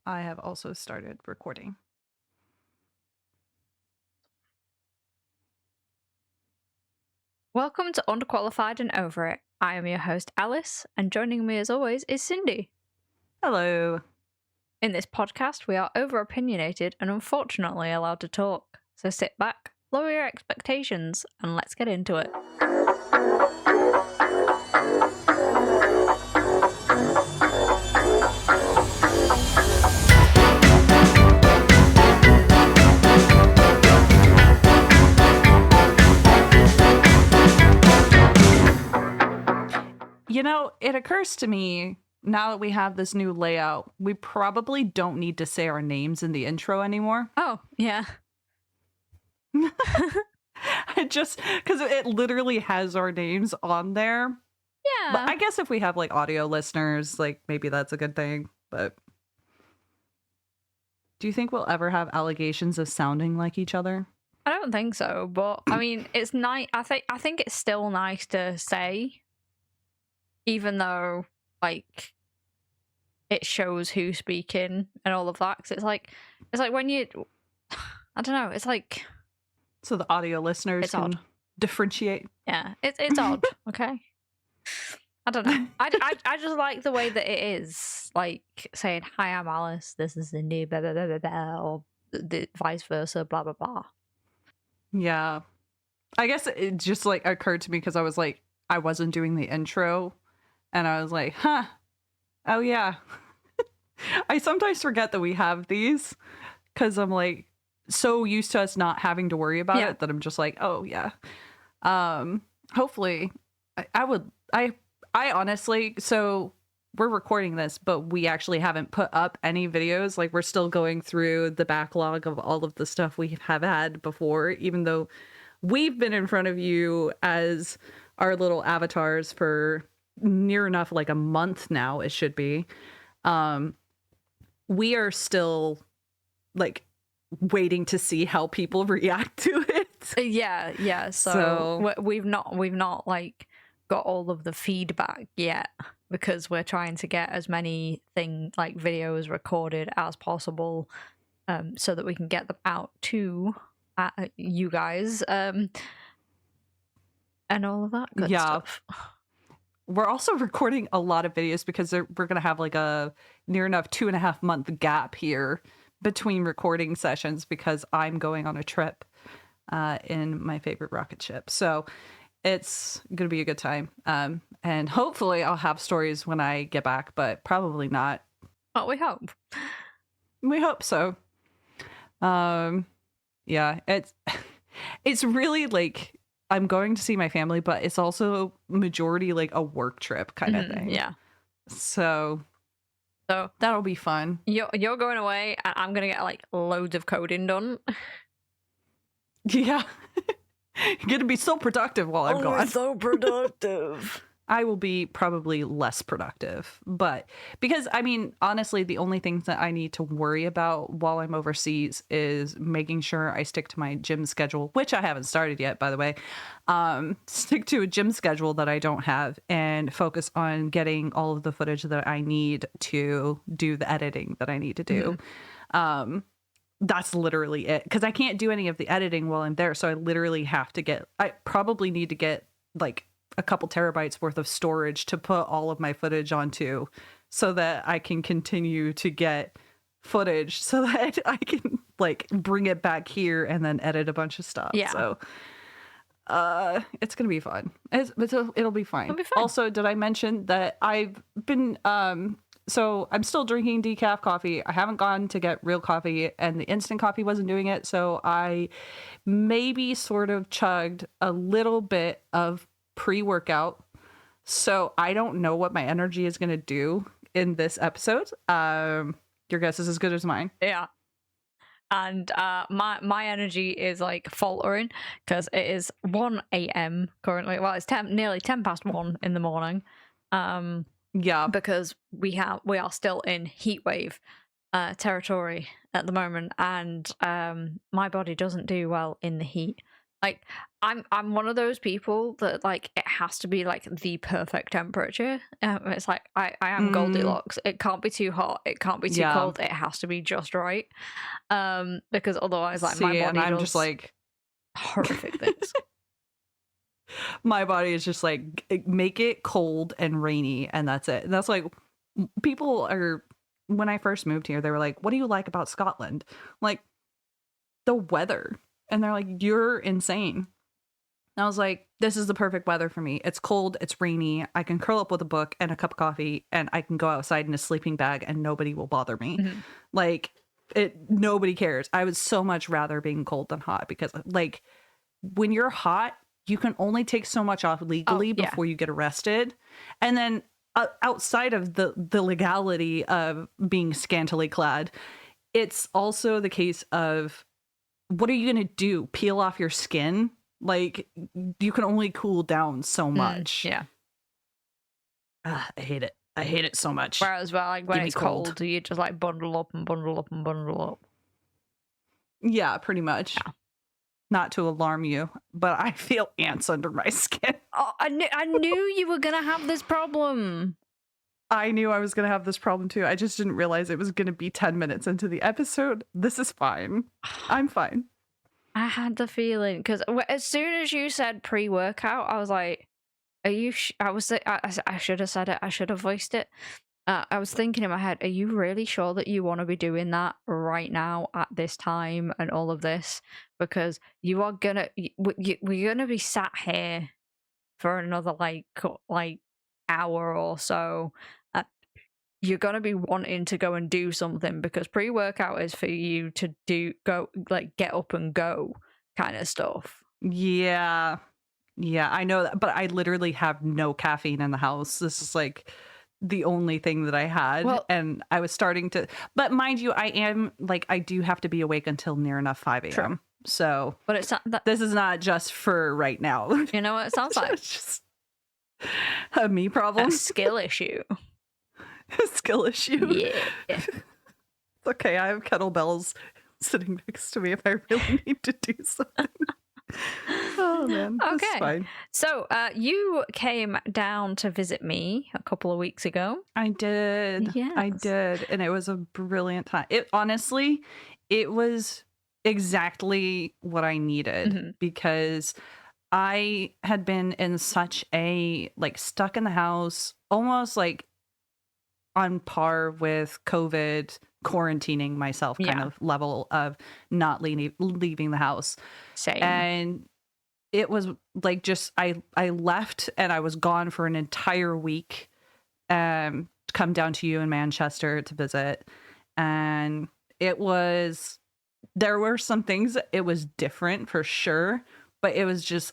I have also started recording. Welcome to Underqualified and Over It. I am your host, Alice, and joining me as always is Cindy. Hello. In this podcast, we are over-opinionated and unfortunately allowed to talk. So sit back, lower your expectations, and let's get into it. You know, it occurs to me now that we have this new layout, we probably don't need to say our names in the intro anymore. Oh, yeah. Just because it literally has our names on there. Yeah. But I guess if we have like audio listeners, like maybe that's a good thing. But do you think we'll ever have allegations of sounding like each other? I don't think so, but I mean, it's nice. I think it's still nice to say, even though like it shows who's speaking and all of that. Because it's like when you, I don't know. It's like So the audio listeners it's can odd. differentiate. Yeah, it's odd. Okay. I don't know. I just like the way that it is, like saying, "Hi, I'm Alice. This is Cindy." Blah blah blah blah blah, or the vice versa. Blah blah blah. Yeah. I guess it just like occurred to me because I was like, I wasn't doing the intro and I was like, huh, oh yeah. I sometimes forget that we have these because I'm like so used to us not having to worry about it that I'm just like, oh yeah. Hopefully I honestly, so we're recording this, but we actually haven't put up any videos. Like we're still going through the backlog of all of the stuff we have had before, even though we've been in front of you as our little avatars for near enough like a month now, it should be. We are still like waiting to see how people react to it. Yeah. So we've not like got all of the feedback yet because we're trying to get as many like videos recorded as possible, so that we can get them out to you guys, and all of that good stuff. We're also recording a lot of videos because we're going to have like a near enough 2.5 month gap here between recording sessions because I'm going on a trip in my favorite rocket ship. So it's going to be a good time. And hopefully I'll have stories when I get back, but probably not. But we hope. We hope so. Yeah, it's really like I'm going to see my family, but it's also majority like a work trip kind of thing. Yeah. So that'll be fun. You're going away, and I'm gonna get like loads of coding done. Yeah. You're gonna be so productive while I'm gone. So productive. I will be probably less productive, but because I mean, honestly, the only things that I need to worry about while I'm overseas is making sure I stick to my gym schedule, which I haven't started yet, by the way. Stick to a gym schedule that I don't have and focus on getting all of the footage that I need to do the editing that I need to do. Mm-hmm. That's literally it, because I can't do any of the editing while I'm there. So I probably need to get like a couple terabytes worth of storage to put all of my footage onto so that I can continue to get footage so that I can like bring it back here and then edit a bunch of stuff. Yeah. So it's going to be fun. It'll be fine. It'll be fun. Also, did I mention that I've been, so I'm still drinking decaf coffee. I haven't gone to get real coffee and the instant coffee wasn't doing it. So I maybe sort of chugged a little bit of pre-workout. So I don't know what my energy is going to do in this episode. Your guess is as good as mine. Yeah. And my energy is like faltering because it is 1 a.m. currently. Well, it's nearly 10 past 1 in the morning. Yeah, because we are still in heatwave territory at the moment, and my body doesn't do well in the heat. Like I'm one of those people that like it has to be like the perfect temperature. It's like I am Goldilocks. It can't be too hot. It can't be too cold. It has to be just right. Because otherwise, like my body I'm does just like horrific things. My body is just like, make it cold and rainy, and that's it. And that's like, people are, when I first moved here, they were like, what do you like about Scotland? Like, the weather. And they're like, you're insane. And I was like, this is the perfect weather for me. It's cold, it's rainy, I can curl up with a book and a cup of coffee, and I can go outside in a sleeping bag and nobody will bother me. Like, nobody cares. I would so much rather being cold than hot, because like when you're hot, you can only take so much off legally before you get arrested. And then outside of the legality of being scantily clad, it's also the case of, what are you going to do? Peel off your skin? Like, you can only cool down so much. I hate it. I hate it so much. Whereas, well, like when it's cold, you just like bundle up and bundle up and bundle up. Yeah, pretty much. Yeah. Not to alarm you, but I feel ants under my skin. Oh, I knew you were going to have this problem. I knew I was going to have this problem too. I just didn't realize it was going to be 10 minutes into the episode. This is fine. I'm fine. I had the feeling, because as soon as you said pre-workout, I was like, are you... I should have said it. I should have voiced it. I was thinking in my head, are you really sure that you want to be doing that right now at this time and all of this? Because you are gonna... we're gonna be sat here for another like hour or so. You're gonna be wanting to go and do something, because pre-workout is for you to get up and go kind of stuff. Yeah, I know that, but I literally have no caffeine in the house. This is like the only thing that I had. Well, and I was starting to, but mind you, I do have to be awake until near enough 5 a.m. True. So, but it's not this is not just for right now. You know what it sounds like? It's just a me problem. A skill issue. A skill issue. Yeah. It's okay. I have kettlebells sitting next to me if I really need to do something. Oh man. Okay. This is fine. So you came down to visit me a couple of weeks ago. I did. Yes. I did. And it was a brilliant time. It was exactly what I needed, because I had been in such a stuck in the house, almost like on par with COVID, quarantining myself kind of level of not leaving the house. Same. And it was like, just I left and I was gone for an entire week, to come down to you in Manchester to visit. And there were some things, it was different for sure, but it was just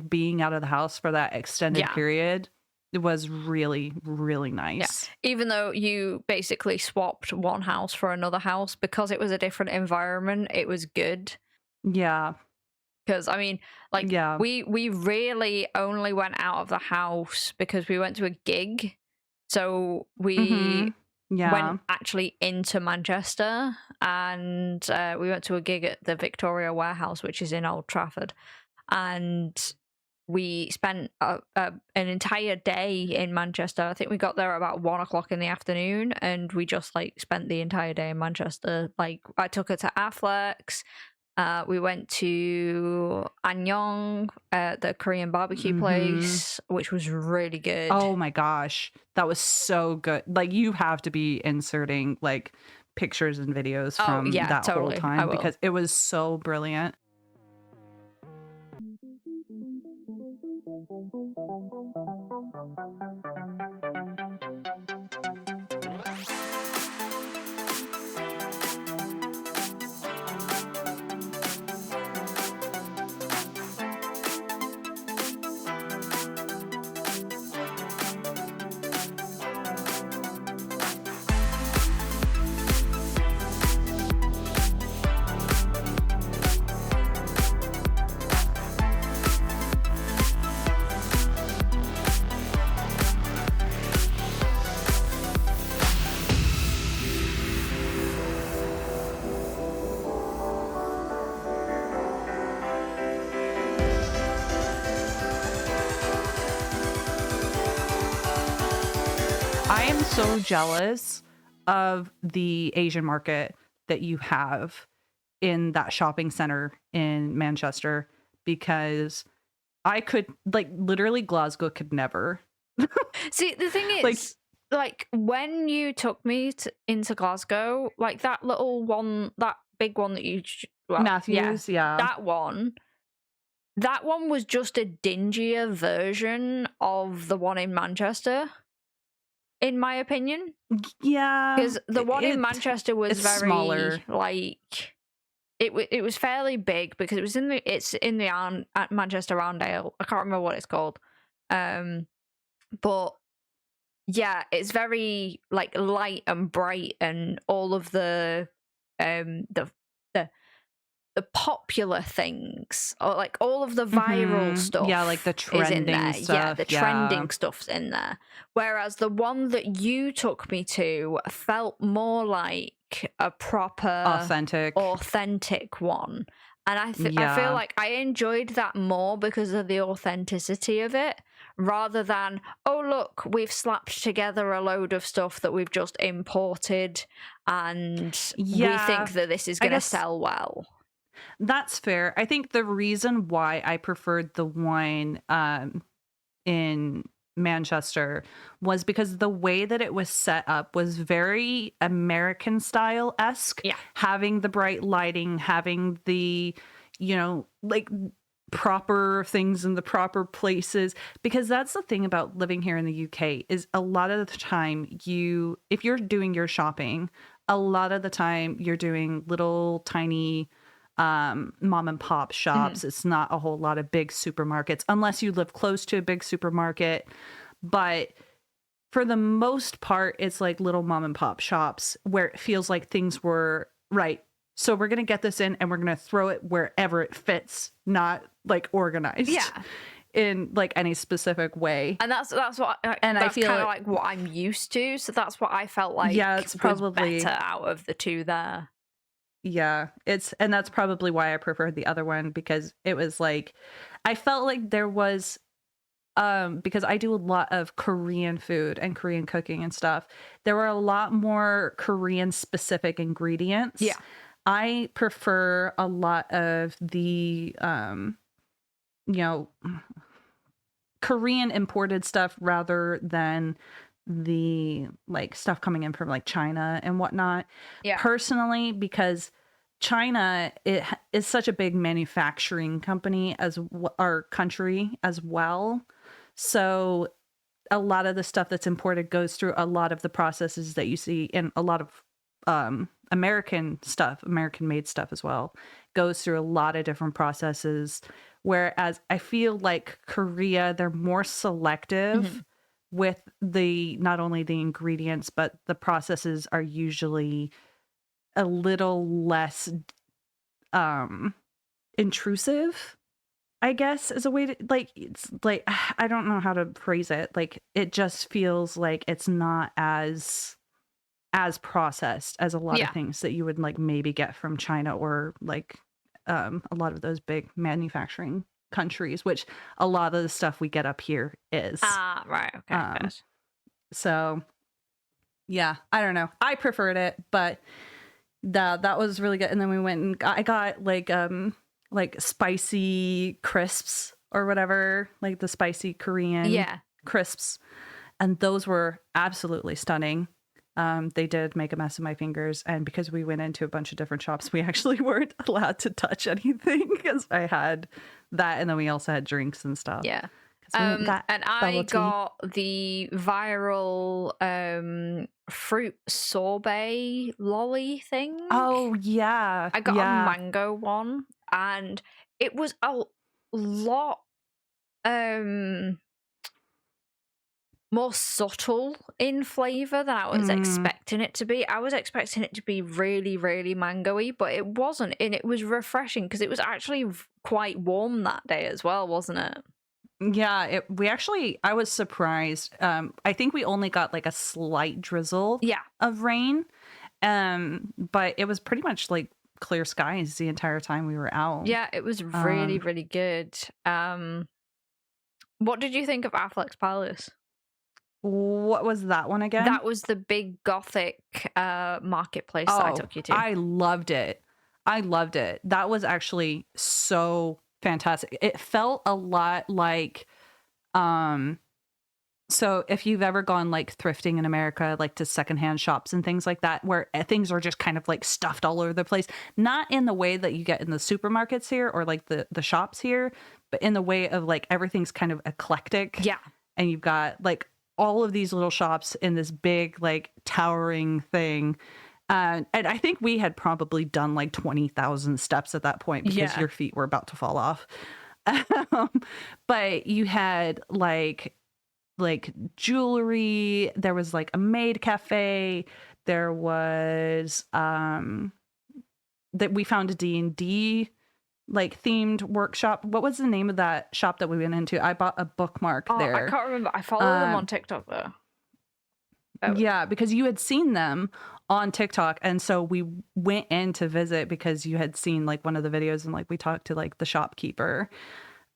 being out of the house for that extended period. It was really, really nice. Yeah. Even though you basically swapped one house for another house, because it was a different environment, it was good. Yeah. Because, I mean, we really only went out of the house because we went to a gig. So we went actually into Manchester, and we went to a gig at the Victoria Warehouse, which is in Old Trafford. And we spent an entire day in Manchester. I think we got there about 1 o'clock in the afternoon, and we just spent the entire day in Manchester. I took her to Affleck's. We went to Annyeong, the Korean barbecue place, which was really good. Oh my gosh, that was so good. You have to be inserting pictures and videos from that whole time, because it was so brilliant. so jealous of the Asian market that you have in that shopping center in Manchester, because I could, like, literally Glasgow could never. See, the thing Like, is, like, when you took me into Glasgow, like that little one, that big one that Matthews, yeah. that one was just a dingier version of the one in Manchester, in my opinion. Yeah. Because the one in Manchester was very smaller. like it was fairly big because it was in the Manchester Roundale. I can't remember what it's called. But yeah, it's very like light and bright, and all of the popular things, or like all of the viral stuff. Yeah, like the trending is in there. stuff. Yeah, the trending stuff's in there. Whereas the one that you took me to felt more like a proper authentic one. And I feel like I enjoyed that more because of the authenticity of it, rather than, oh, look, we've slapped together a load of stuff that we've just imported and we think that this is going to sell well. That's fair. I think the reason why I preferred the wine in Manchester was because the way that it was set up was very American style-esque. Yeah. Having the bright lighting, having the, like proper things in the proper places. Because that's the thing about living here in the UK is a lot of the time if you're doing your shopping, a lot of the time you're doing little tiny mom and pop shops. It's not a whole lot of big supermarkets unless you live close to a big supermarket. But for the most part, it's like little mom and pop shops where it feels like things were right. So we're going to get this in and we're going to throw it wherever it fits, not like organized. Yeah. In like any specific way. And that's what I feel kind of like what I'm used to. So that's what I felt like it's probably was better out of the two there. Yeah, and that's probably why I preferred the other one, because it was like, I felt like there was, because I do a lot of Korean food and Korean cooking and stuff. There were a lot more Korean specific ingredients. Yeah. I prefer a lot of the, Korean imported stuff rather than the like stuff coming in from like China and whatnot. Yeah. Personally, because China is such a big manufacturing company as our country as well. So a lot of the stuff that's imported goes through a lot of the processes that you see in a lot of American stuff, American made stuff as well, goes through a lot of different processes. Whereas I feel like Korea, they're more selective with not only the ingredients, but the processes are usually a little less intrusive, I guess, is a way to, like, it's like, I don't know how to phrase it. Like, it just feels like it's not as processed as a lot of things that you would like maybe get from China or like a lot of those big manufacturing countries, which a lot of the stuff we get up here is. Right. Okay. So yeah, I don't know. I preferred it, but that was really good. And then we went and I got like spicy crisps or whatever, like the spicy Korean crisps. And those were absolutely stunning. They did make a mess of my fingers, and because we went into a bunch of different shops, we actually weren't allowed to touch anything because I had that, and then we also had drinks and stuff. Yeah. And I got the viral fruit sorbet lolly thing. Oh yeah. I got a mango one, and it was a lot more subtle in flavor than I was expecting it to be. I was expecting it to be really, really mango-y, but it wasn't. And it was refreshing because it was actually quite warm that day as well, wasn't it? Yeah, I was surprised. I think we only got like a slight drizzle of rain. But it was pretty much like clear skies the entire time we were out. Yeah, it was really, really good. What did you think of Affleck's Palace? What was that one again? That was the big gothic marketplace that I took you to. I loved it. I loved it. That was actually so fantastic. It felt a lot like, so if you've ever gone like thrifting in America, like to secondhand shops and things like that, where things are just kind of like stuffed all over the place, not in the way that you get in the supermarkets here or like the shops here, but in the way of like everything's kind of eclectic. Yeah. And you've got like all of these little shops in this big, like towering thing. And I think we had probably done like 20,000 steps at that point because your feet were about to fall off. But you had like jewelry. There was like a maid cafe. There was that we found a D&D like themed workshop. What was the name of that shop that we went into? I bought a bookmark there. I can't remember. I follow them on TikTok though. Yeah, because you had seen them on TikTok, and so we went in to visit because you had seen like one of the videos, and like we talked to like the shopkeeper.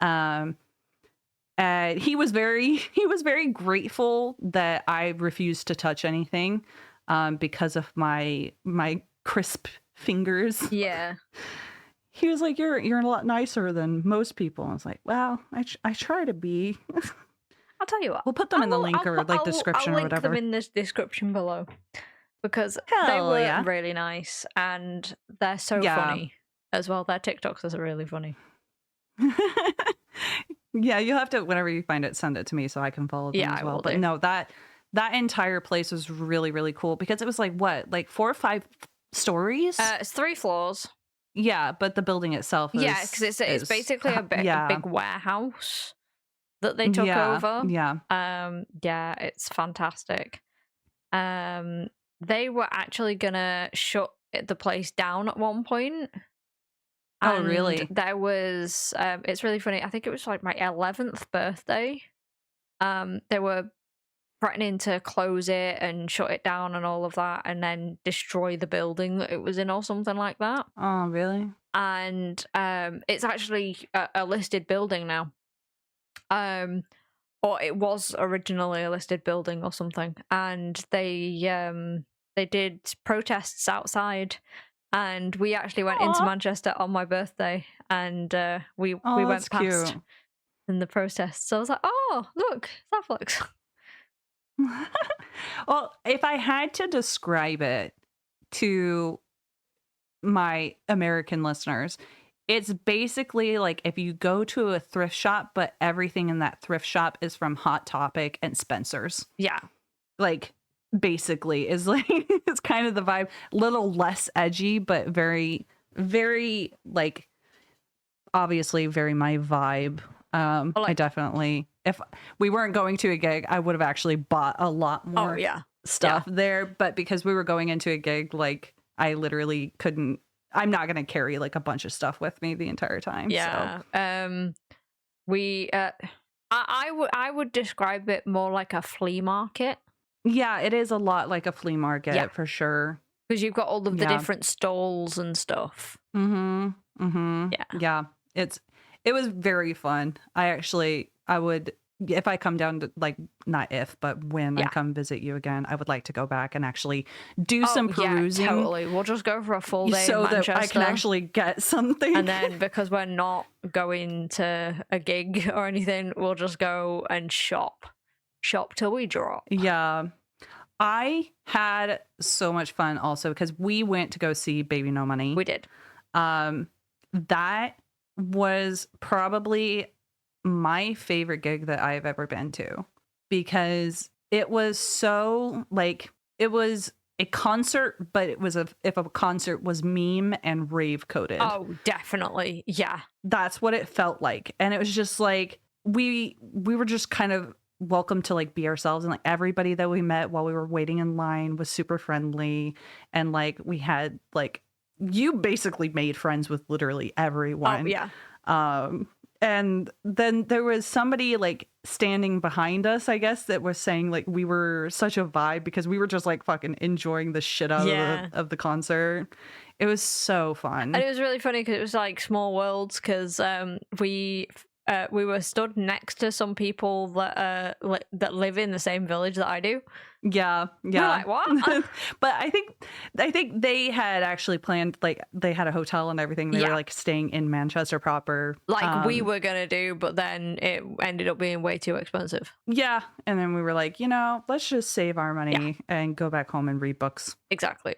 And he was very grateful that I refused to touch anything because of my crisp fingers. Yeah. He was like, you're a lot nicer than most people. I was like, well, I try to be. I'll tell you what. We'll put them in the link or like description or whatever. I'll link them in the description below because they were really nice and they're so funny as well. Their TikToks are really funny. Yeah, you'll have to, whenever you find it, send it to me so I can follow them as well. But no, that entire place was really, really cool because it was like what, like 4 or 5 stories? It's 3 floors. Yeah, but the building itself is... Yeah, because it's basically a big warehouse that they took over. Yeah. Yeah, it's fantastic. They were actually gonna shut the place down at one point. Oh, really? There was, it's really funny. I think it was like my 11th birthday. They were threatening to close it and shut it down and all of that, and then destroy the building that it was in or something like that. Oh, really? And it's actually a listed building now. Or it was originally a listed building or something. And they did protests outside. And we actually went into Manchester on my birthday, and we went past cute. in the protest. So I was like, "Oh, look, Netflix." Well, if I had to describe it to my American listeners, it's basically like if you go to a thrift shop, but everything in that thrift shop is from Hot Topic and Spencer's. Yeah, like. Basically is like it's kind of the vibe, little less edgy but very, very like obviously very my vibe. I definitely, if we weren't going to a gig, I would have actually bought a lot more stuff there, but because we were going into a gig, like I literally couldn't, I'm not gonna carry like a bunch of stuff with me the entire time. So. I would describe it more like a flea market. Yeah, it is a lot like a flea market for sure. Because you've got all of the different stalls and stuff. Yeah. It was very fun. I would, if I come down to like, not if, but when I come visit you again, I would like to go back and actually do some perusing. Yeah, totally. We'll just go for a full day so in Manchester, that I can actually get something. And then because we're not going to a gig or anything, we'll just go and shop till we drop. Yeah. I had so much fun also because we went to go see Baby No Money. We did. That was probably my favorite gig that I've ever been to because it was so like, it was a concert, but it was if a concert was meme and rave coded. Oh, definitely. Yeah. That's what it felt like. And it was just like, we were just kind of welcome to like be ourselves, and like everybody that we met while we were waiting in line was super friendly, and like we had like, you basically made friends with literally everyone. Oh, yeah. And then there was somebody like standing behind us, I guess, that was saying like we were such a vibe because we were just like fucking enjoying the shit out of the concert. It was so fun. And it was really funny because it was like small worlds because we we were stood next to some people that that live in the same village that I do. Yeah, We're yeah. like, what? But I think they had actually planned, like, they had a hotel and everything. They were Yeah. like staying in Manchester proper. Like we were gonna do, but then it ended up being way too expensive. Yeah, and then we were like, let's just save our money and go back home and read books. Exactly.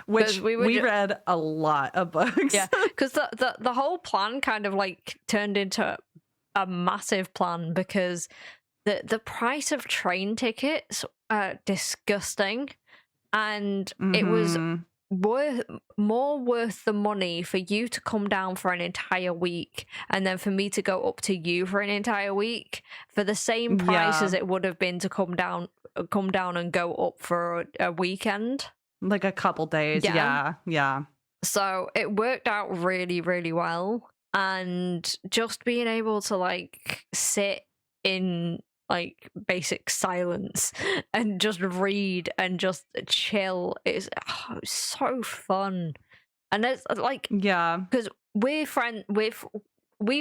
Which we read a lot of books. Yeah, because the whole plan kind of like turned into a massive plan, because the price of train tickets are disgusting, and it was more worth the money for you to come down for an entire week and then for me to go up to you for an entire week for the same price as it would have been to come down and go up for a weekend, like a couple days. Yeah. So it worked out really, really well. And just being able to like sit in like basic silence and just read and just chill is so fun. And it's like, because we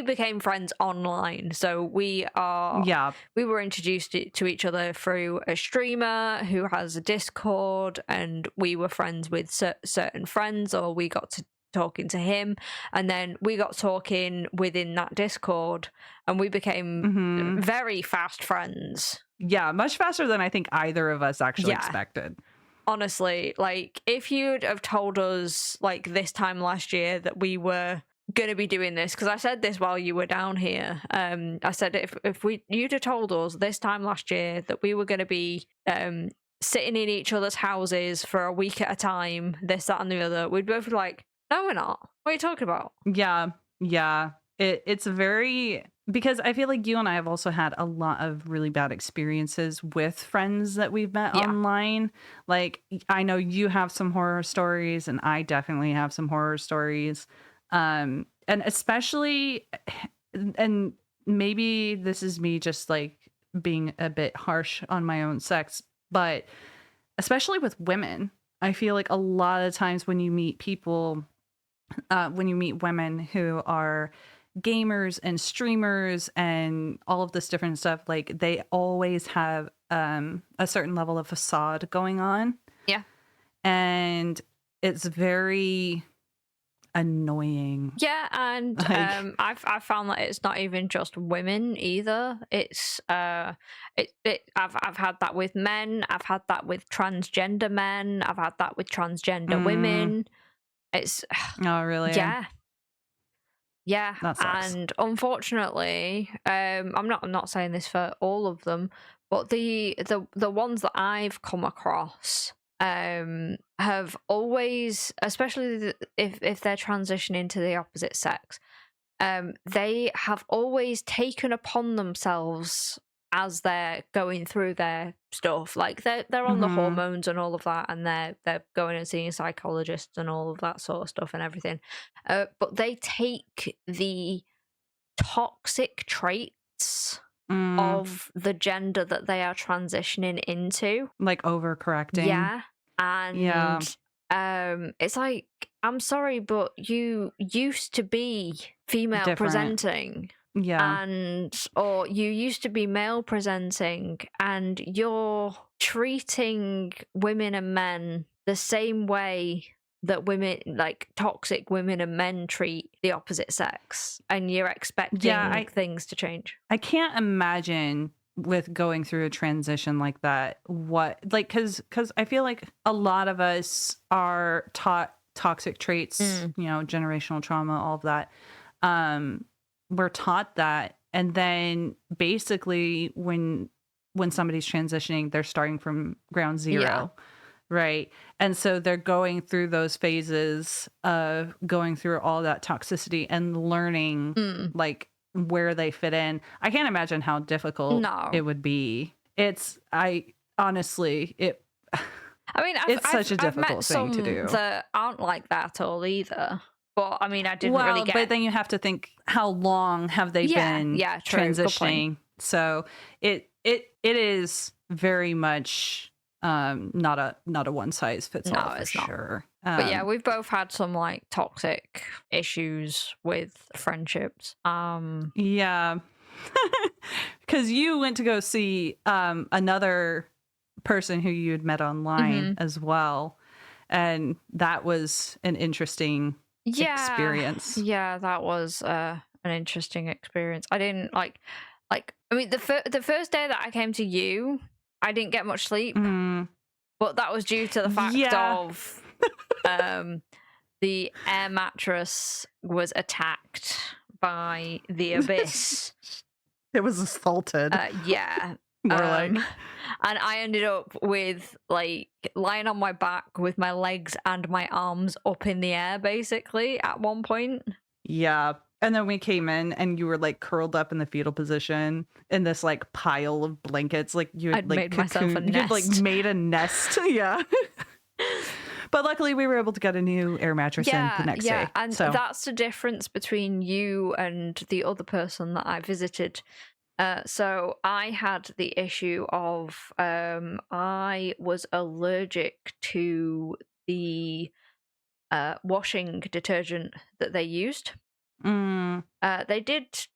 became friends online, so we were introduced to each other through a streamer who has a Discord, and we were friends with certain friends, or we got to talking to him, and then we got talking within that Discord, and we became very fast friends. Yeah, much faster than I think either of us actually expected. Honestly, like, if you'd have told us like this time last year that we were gonna be doing this, because I said this while you were down here, I said if you'd have told us this time last year that we were gonna be sitting in each other's houses for a week at a time, this, that, and the other, we'd both be like, no, we're not. What are you talking about? Yeah. It's very, because I feel like you and I have also had a lot of really bad experiences with friends that we've met online. Like, I know you have some horror stories, and I definitely have some horror stories. And especially, and maybe this is me just like being a bit harsh on my own sex, but especially with women, I feel like a lot of times when you meet people, when you meet women who are gamers and streamers and all of this different stuff, like, they always have a certain level of facade going on. Yeah. And it's very annoying. Yeah, and Like, I've found that it's not even just women either. It's I've had that with men. I've had that with transgender men. I've had that with transgender women. It's oh, really? Yeah, That sucks. and unfortunately, I'm not saying this for all of them, but the ones that I've come across have always, especially if they're transitioning to the opposite sex, they have always taken upon themselves, as they're going through their stuff, like they're on the hormones and all of that, and they're going and seeing psychologists and all of that sort of stuff and everything, but they take the toxic traits of the gender that they are transitioning into, like overcorrecting. And it's like, I'm sorry, but you used to be female Different. presenting, or you used to be male presenting, and you're treating women and men the same way that women, like toxic women and men, treat the opposite sex, and you're expecting things to change. I can't imagine with going through a transition like that, what, like, because I feel like a lot of us are taught toxic traits, generational trauma, all of that. We're taught that, and then basically when somebody's transitioning, they're starting from ground zero. Right. And so they're going through those phases of going through all that toxicity and learning like where they fit in. I can't imagine how difficult it would be. Honestly, it's such a difficult thing to do. That aren't like that at all either. But I mean, I didn't really get. But then you have to think, how long have they been true, transitioning? So it is very much Not a one size fits all for sure. But yeah, we've both had some like toxic issues with friendships. Yeah. Because you went to go see another person who you'd met online as well. And that was an interesting experience. Yeah, that was an interesting experience. I didn't like I mean, the first day that I came to you, I didn't get much sleep. But that was due to the fact of the air mattress was attacked by the abyss. It was assaulted. Yeah. More like. And I ended up with like lying on my back with my legs and my arms up in the air, basically, at one point. Yeah. And then we came in and you were like curled up in the fetal position in this like pile of blankets. Like you had I'd like made myself a nest. You'd like made a nest. Yeah. But luckily we were able to get a new air mattress in the next day. And that's the difference between you and the other person that I visited. So I had the issue of I was allergic to the washing detergent that they used. They did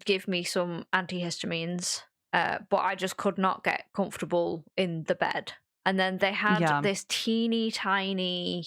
give me some antihistamines, but I just could not get comfortable in the bed. And then they had this teeny tiny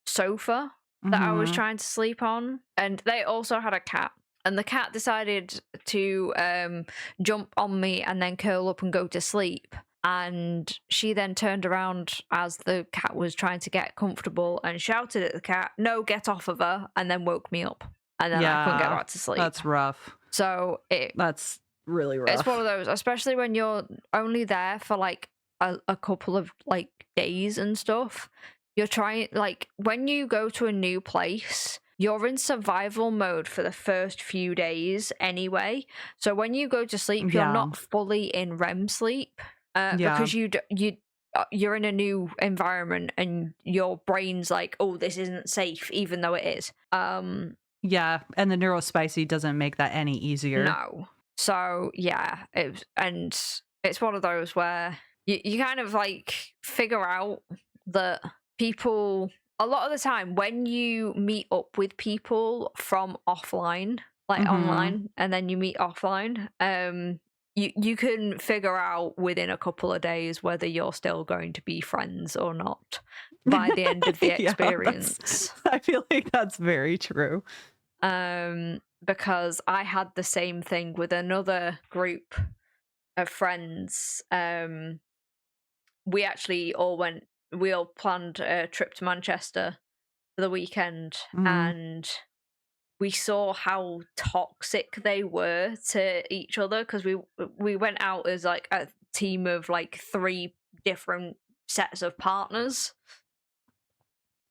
sofa that I was trying to sleep on. And they also had a cat. And the cat decided to jump on me and then curl up and go to sleep. And she then turned around as the cat was trying to get comfortable and shouted at the cat, "No, get off of her," and then woke me up. And then I couldn't get back to sleep. That's rough. So that's really rough. It's one of those, especially when you're only there for like a couple of like days and stuff. You're trying, like, when you go to a new place, you're in survival mode for the first few days anyway. So when you go to sleep, you're not fully in REM sleep because you're in a new environment and your brain's like, oh, this isn't safe, even though it is. Yeah, and the neurospicy doesn't make that any easier. No. So yeah, it's one of those where you kind of like figure out that people, a lot of the time when you meet up with people from offline, like online, and then you meet offline, you can figure out within a couple of days whether you're still going to be friends or not by the end of the experience. I feel like that's very true. Because I had the same thing with another group of friends. We actually we all planned a trip to Manchester for the weekend, and we saw how toxic they were to each other because we went out as like a team of like 3 different sets of partners.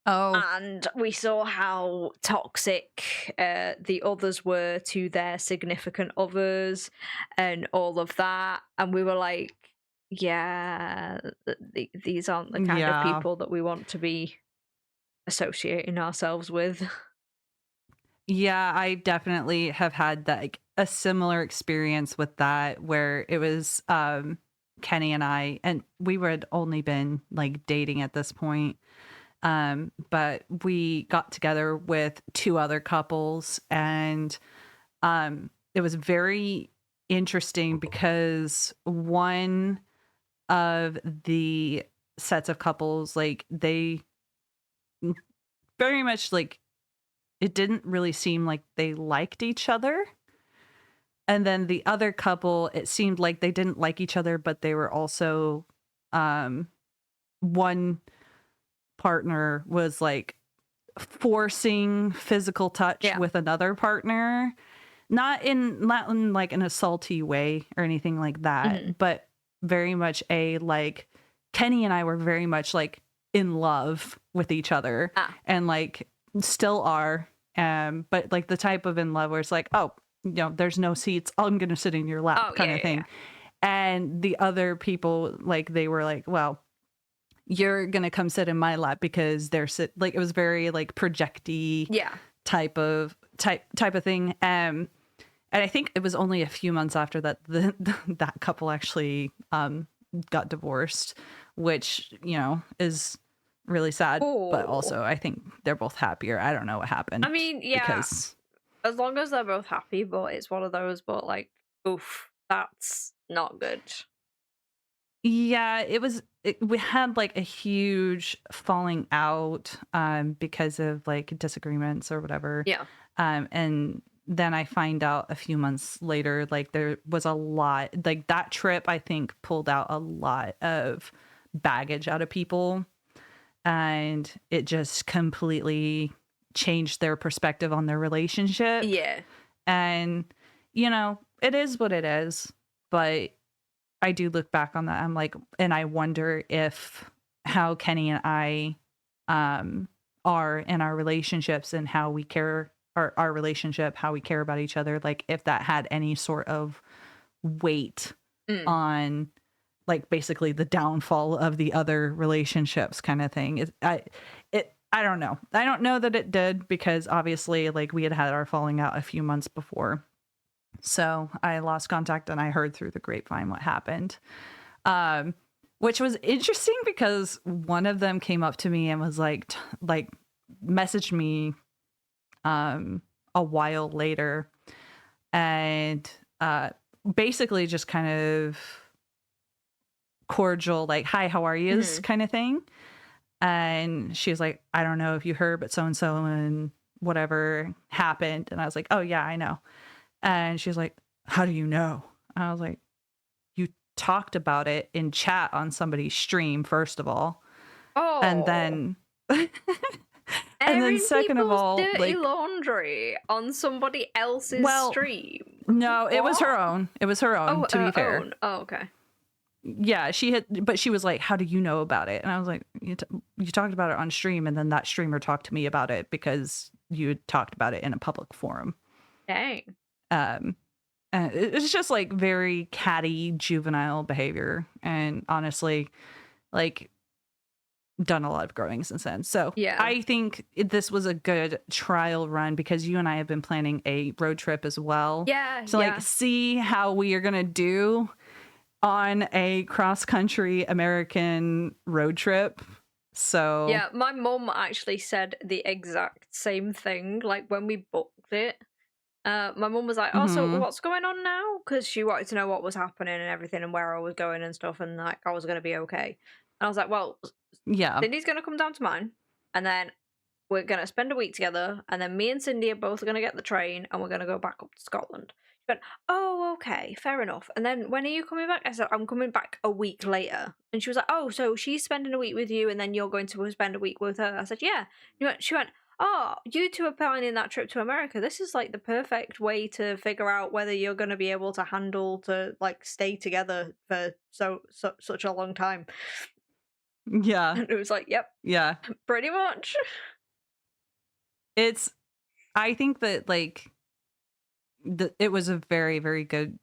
And we saw how toxic the others were to their significant others and all of that. And we were like, yeah, these aren't the kind of people that we want to be associating ourselves with. Yeah, I definitely have had that, like, a similar experience with that where it was Kenny and I, and we had only been like dating at this point. But we got together with 2 other couples, and it was very interesting because one of the sets of couples, like, they very much like, it didn't really seem like they liked each other. And then the other couple, it seemed like they didn't like each other, but they were also one partner was like forcing physical touch with another partner, not in like an assaulty way or anything like that, but very much a like, Kenny and I were very much like in love with each other and like still are, but like the type of in love where it's like, oh, you know, there's no seats, I'm gonna sit in your lap kind of thing. And the other people, like, they were like, well, you're gonna come sit in my lap because they're like, it was very like projecty type of thing. And I think it was only a few months after that that couple actually got divorced, which, is really sad. But Oh, also, I think they're both happier. I don't know what happened I mean, yeah, because, as long as they're both happy, but it's one of those, but like, oof, that's not good. yeah, we had like a huge falling out because of like disagreements or whatever. Yeah. And then I find out a few months later, like there was a lot, like that trip, I think pulled out a lot of baggage out of people, and it just completely changed their perspective on their relationship. Yeah. And, it is what it is. But I do look back on that. I'm like, and I wonder if how Kenny and I um, are in our relationships and how we care our relationship, how we care about each other, like if that had any sort of weight Mm. on like basically the downfall of the other relationships kind of thing. I don't know. I don't know that it did because obviously like we had our falling out a few months before. So I lost contact and I heard through the grapevine what happened. Um, which was interesting because one of them came up to me and was like, messaged me a while later and basically just kind of cordial, like, hi, how are yous Mhm. kind of thing. And she was like, I don't know if you heard, but so and so and whatever happened. And I was like, oh, yeah, I know. And she was like, how do you know? I was like, you talked about it in chat on somebody's stream, first of all. And Oh, then, and then airing second of people's all, dirty like, laundry on somebody else's well, stream. no, it was her What? own. It was her own, Oh, to be fair. own. Oh, okay. Yeah, but she was like, how do you know about it? And I was like, you talked about it on stream, and then that streamer talked to me about it because you had talked about it in a public forum. Dang. Um, it's just like very catty, juvenile behavior. And honestly, like, done a lot of growing since then. So Yeah. I think this was a good trial run because you and I have been planning a road trip as well. Yeah, So, like, see how we are going to do on a cross country American road trip. So, yeah, my mum actually said the exact same thing. Like when we booked it, my mum was like, "Oh, so mhm, what's going on now?" Because she wanted to know what was happening and everything and where I was going and stuff, and like I was gonna be okay. And I was like, "Well, yeah. Cindy's gonna come down to mine, and then we're gonna spend a week together, and then me and Cindy are both gonna get the train, and we're gonna go back up to Scotland." She went, "Oh, okay, fair enough." And then when are you coming back? I said, "I'm coming back a week later." And she was like, "Oh, so she's spending a week with you, and then you're going to spend a week with her?" I said, "Yeah." She went, "Oh, you two are planning that trip to America. This is like the perfect way to figure out whether you're going to be able to handle to like stay together for such a long time." Yeah. And it was like, "Yep, Yeah. pretty much." It's I think that like it was a very, very good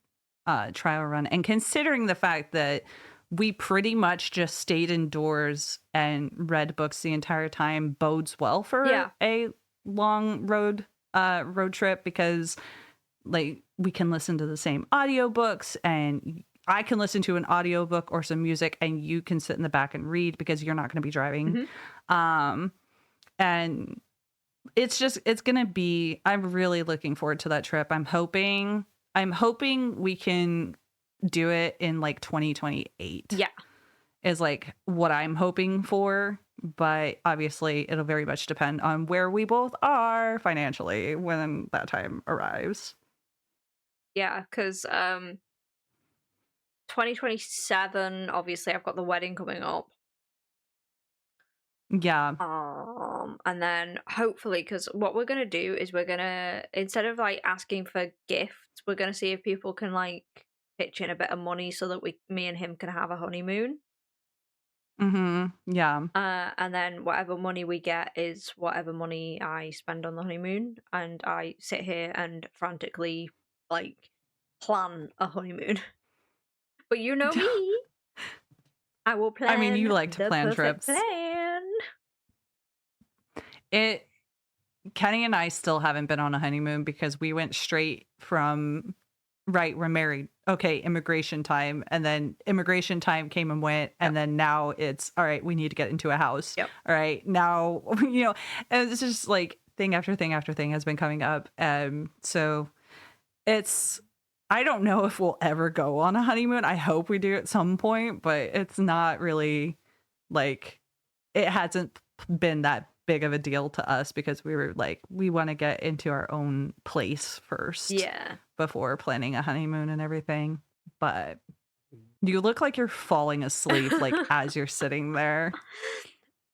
trial run. And considering the fact that we pretty much just stayed indoors and read books the entire time bodes well for Yeah. a long road trip because like we can listen to the same audiobooks and I can listen to an audiobook or some music and you can sit in the back and read because you're not going to be driving. Mhm. Um and it's gonna be I'm really looking forward to that trip. I'm hoping we can do it in like 2028 Yeah. is like what I'm hoping for, but obviously it'll very much depend on where we both are financially when that time arrives. Yeah, because 2027, obviously I've got the wedding coming up. Yeah. And then hopefully, because what we're gonna do is we're gonna, instead of like asking for gifts, we're gonna see if people can like pitch in a bit of money so that me and him can have a honeymoon. Mhm. Yeah. And then whatever money we get is whatever money I spend on the honeymoon, and I sit here and frantically like plan a honeymoon. But you know me, I will I mean, you plan like to the plan perfect trips. plan. It Kenny and I still haven't been on a honeymoon because we went straight from right, we're married okay, immigration time, and then immigration time came and went, and then now it's all right, we need to get into a house. Yep. All right, now and it's just like thing after thing after thing has been coming up. So it's I don't know if we'll ever go on a honeymoon. I hope we do at some point, but it's not really like it hasn't been that big of a deal to us because we were like, we want to get into our own place first. Yeah. Before planning a honeymoon and everything. But you look like you're falling asleep like as you're sitting there.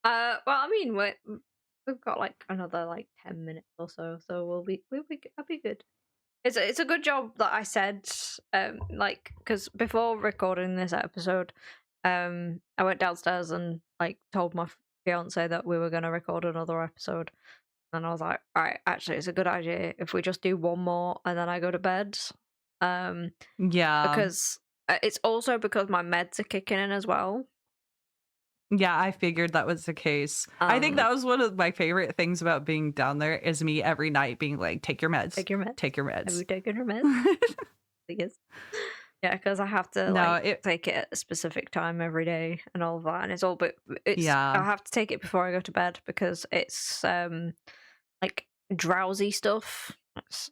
Well, I mean, we've got like another like 10 minutes or so, so I'll be good. It's a good job that I said like, because before recording this episode, I went downstairs and like told my fiance that we were going to record another episode, and I was like, all right, actually, it's a good idea if we just do one more and then I go to bed. Yeah. Because it's also because my meds are kicking in as well. Yeah, I figured that was the case. I think that was one of my favorite things about being down there is me every night being like, take your meds. Take your meds. Take your meds. Have you taken your meds? Because yeah, because I have to take it at a specific time every day and all of that, and I have to take it before I go to bed because it's like drowsy stuff.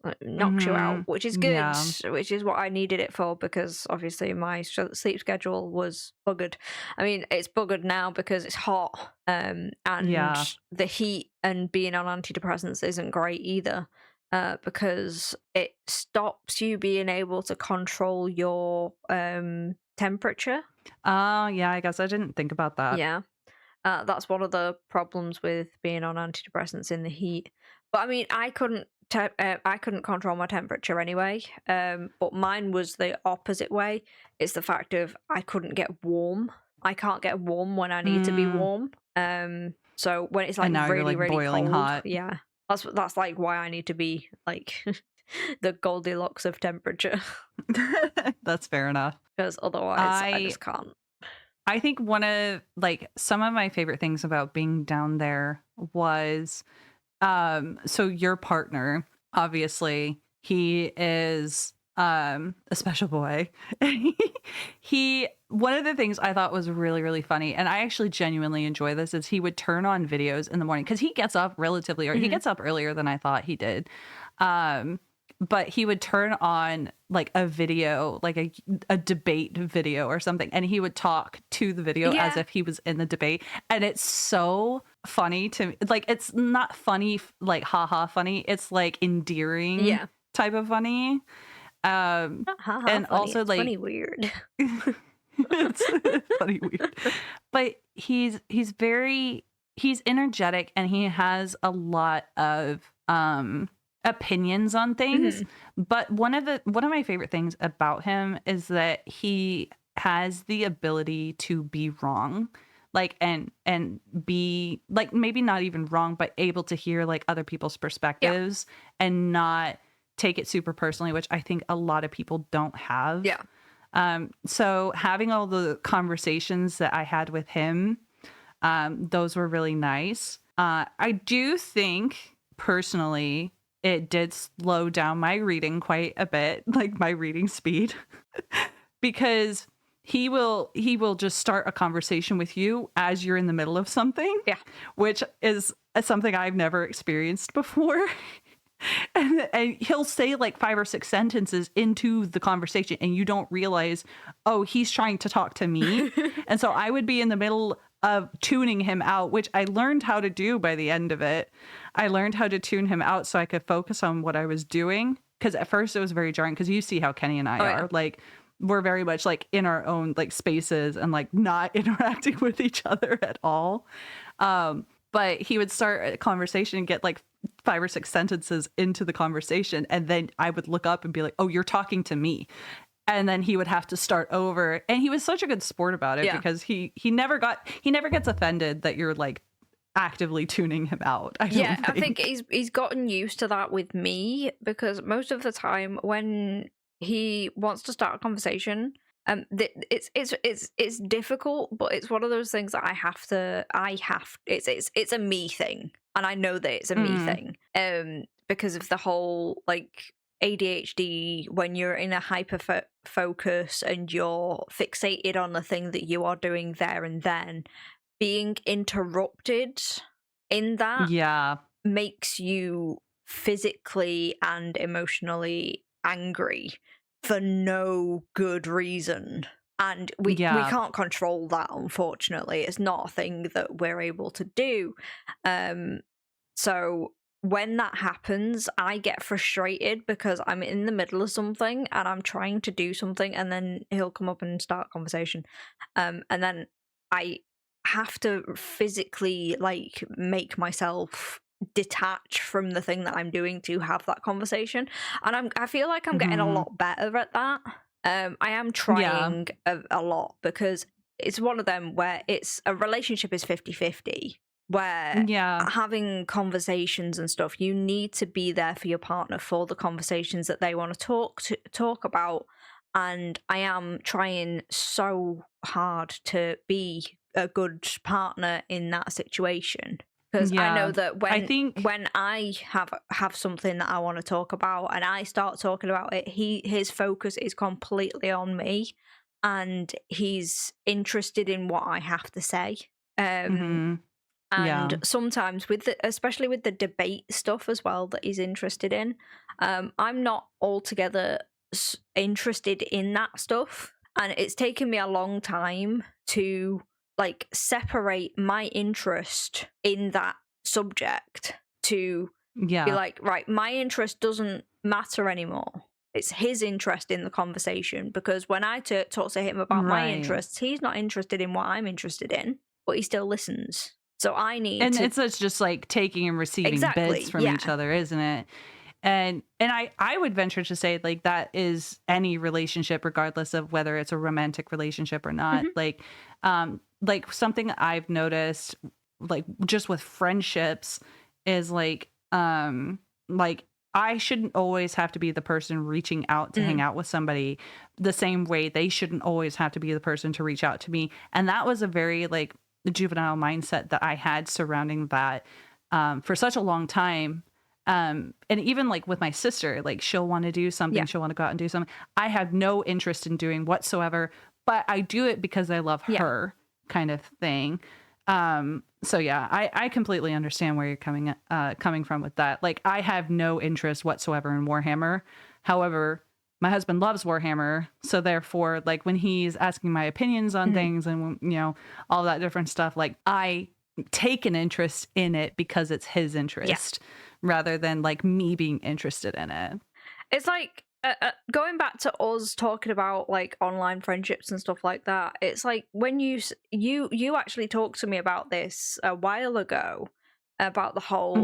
It knocks you out, which is good, which is what I needed it for, because obviously my sleep schedule was buggered. I mean, it's buggered now because it's hot, and the heat and being on antidepressants isn't great either, because it stops you being able to control your temperature. Yeah, I guess I didn't think about that. Yeah. That's one of the problems with being on antidepressants in the heat. But I mean, I couldn't control my temperature anyway. But mine was the opposite way. It's the fact of I couldn't get warm. I can't get warm when I need to be warm. So when it's like really, really boiling cold, hot. yeah, that's like why I need to be like the Goldilocks of temperature. That's fair enough. Because otherwise, I just can't. I think one of like some of my favorite things about being down there was so your partner, obviously, he is a special boy. He one of the things I thought was really, really funny, and I actually genuinely enjoy this, is he would turn on videos in the morning because he gets up relatively early. He gets up earlier than I thought he did. But he would turn on like a video, like a debate video or something, and he would talk to the video as if he was in the debate. And it's so funny to me. Like, it's not funny, like haha funny. It's like endearing type of funny. And funny. Also it's like funny weird. It's funny weird. But he's energetic, and he has a lot of opinions on things. But one of my favorite things about him is that he has the ability to be wrong, like and be like maybe not even wrong, but able to hear like other people's perspectives and not take it super personally, which I think a lot of people don't have. So having all the conversations that I had with him, those were really nice. I do think personally it did slow down my reading quite a bit, like my reading speed, because he will just start a conversation with you as you're in the middle of something, which is something I've never experienced before. And he'll say like 5 or 6 sentences into the conversation, and you don't realize, oh, he's trying to talk to me. And so I would be in the middle of tuning him out, which I learned how to do by the end of it. I learned how to tune him out so I could focus on what I was doing. Because at first it was very jarring, because you see how Kenny and I are. Like, we're very much like in our own like spaces and like not interacting with each other at all. But he would start a conversation and get like 5 or 6 sentences into the conversation, and then I would look up and be like, oh, you're talking to me. And then he would have to start over. And he was such a good sport about it, because he never gets offended that you're like actively tuning him out. I think he's gotten used to that with me, because most of the time when he wants to start a conversation, it's difficult, but it's one of those things that it's a me thing, and I know that it's a me thing, because of the whole like ADHD, when you're in a hyper focus and you're fixated on the thing that you are doing there and then, being interrupted in that makes you physically and emotionally angry for no good reason. And we can't control that, unfortunately. It's not a thing that we're able to do. So when that happens, I get frustrated because I'm in the middle of something and I'm trying to do something, and then he'll come up and start a conversation. And then I have to physically like make myself detach from the thing that I'm doing to have that conversation. And I feel like I'm getting a lot better at that. I am trying a lot, because it's one of them where it's a relationship is 50-50, where having conversations and stuff, you need to be there for your partner for the conversations that they want to talk about. And I am trying so hard to be a good partner in that situation. Because I know that when I have something that I want to talk about and I start talking about it, his focus is completely on me, and he's interested in what I have to say. And sometimes especially with the debate stuff as well that he's interested in, I'm not altogether interested in that stuff, and it's taken me a long time to like separate my interest in that subject to be like, right, my interest doesn't matter anymore. It's his interest in the conversation, because when I talk to him about my interests, he's not interested in what I'm interested in, but he still listens. So I need it's just like taking and receiving bits from each other, isn't it? And I would venture to say like that is any relationship, regardless of whether it's a romantic relationship or not. Like something I've noticed, like just with friendships, is like I shouldn't always have to be the person reaching out to hang out with somebody the same way they shouldn't always have to be the person to reach out to me. And that was a very like juvenile mindset that I had surrounding that for such a long time. And even like with my sister, like she'll want to do something, she'll want to go out and do something I have no interest in doing whatsoever, but I do it because I love her, kind of thing. So yeah, I completely understand where you're coming from with that. Like I have no interest whatsoever in Warhammer. However, my husband loves Warhammer, so therefore, like when he's asking my opinions on things and all that different stuff, like I take an interest in it because it's his interest rather than like me being interested in it. It's like going back to us talking about like online friendships and stuff like that. It's like when you actually talked to me about this a while ago, about the whole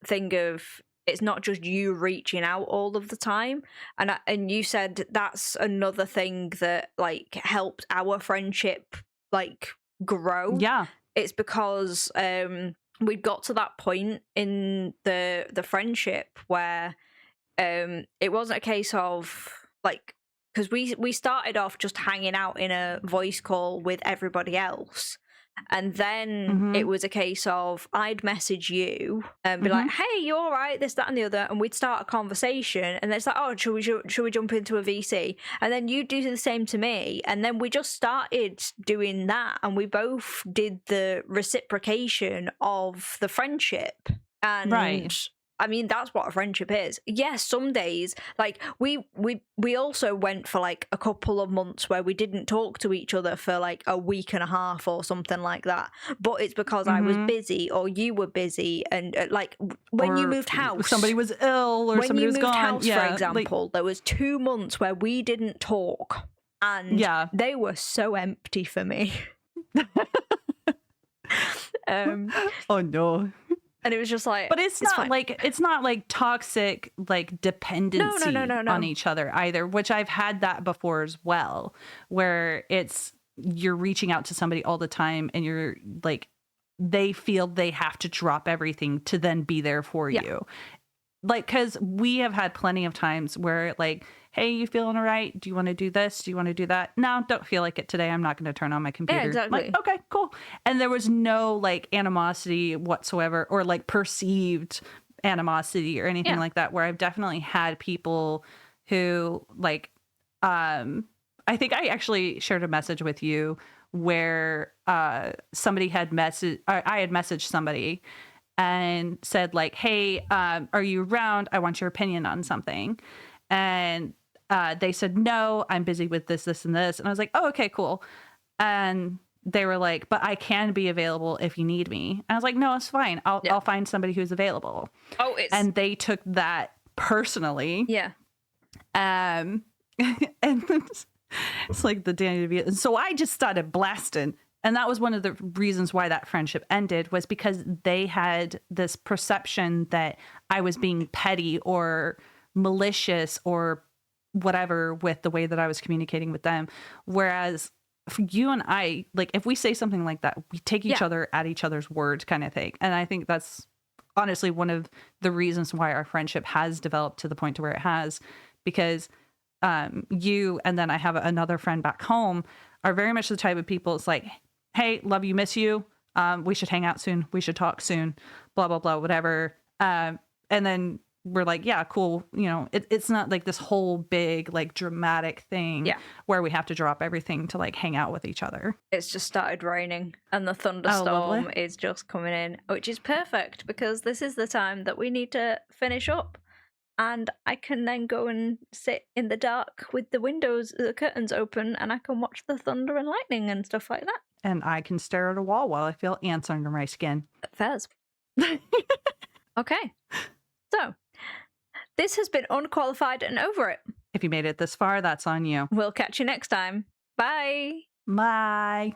thing of it's not just you reaching out all of the time, and you said that's another thing that like helped our friendship like grow. It's because we'd got to that point in the friendship where it wasn't a case of like, because we started off just hanging out in a voice call with everybody else, and then it was a case of I'd message you and be like, hey, you all right, this, that and the other, and we'd start a conversation, and it's like, oh, should we jump into a VC, and then you do the same to me, and then we just started doing that, and we both did the reciprocation of the friendship. And I mean, that's what a friendship is. Yes, some days, like we also went for like a couple of months where we didn't talk to each other for like a week and a half or something like that. But it's because I was busy or you were busy, and like when you moved house, somebody was ill or somebody was gone. When you moved house, for example, there was 2 months where we didn't talk, and they were so empty for me. Oh no. And it was just like, but it's not like toxic, like dependency on each other either, which I've had that before as well, where you're reaching out to somebody all the time and you're like, they feel they have to drop everything to then be there for you. Like, cause we have had plenty of times where like, hey, you feeling all right? Do you want to do this? Do you want to do that? No, don't feel like it today. I'm not going to turn on my computer. Yeah, exactly. Like, okay, cool. And there was no like animosity whatsoever or like perceived animosity or anything like that, where I've definitely had people who like, I think I actually shared a message with you where somebody had I had messaged somebody and said like, hey, are you around? I want your opinion on something. And they said, no, I'm busy with this, this, and this. And I was like, oh, okay, cool. And they were like, but I can be available if you need me. And I was like, no, it's fine. I'll find somebody who's available. Oh, and they took that personally. Yeah. And it's like the Danny DeVito. And so I just started blasting. And that was one of the reasons why that friendship ended, was because they had this perception that I was being petty or malicious or whatever with the way that I was communicating with them. Whereas for you and I, like, if we say something like that, we take each other at each other's word kind of thing. And I think that's honestly one of the reasons why our friendship has developed to the point to where it has, because you and then I have another friend back home are very much the type of people. It's like, hey, love you, miss you. We should hang out soon. We should talk soon. Blah, blah, blah, whatever. And then we're like, yeah, cool. You know, it's not like this whole big, like dramatic thing where we have to drop everything to like hang out with each other. It's just started raining and the thunderstorm is just coming in, which is perfect because this is the time that we need to finish up. And I can then go and sit in the dark with the curtains open, and I can watch the thunder and lightning and stuff like that. And I can stare at a wall while I feel ants under my skin. Fairs. Okay. So, this has been Unqualified and Over It. If you made it this far, that's on you. We'll catch you next time. Bye. Bye.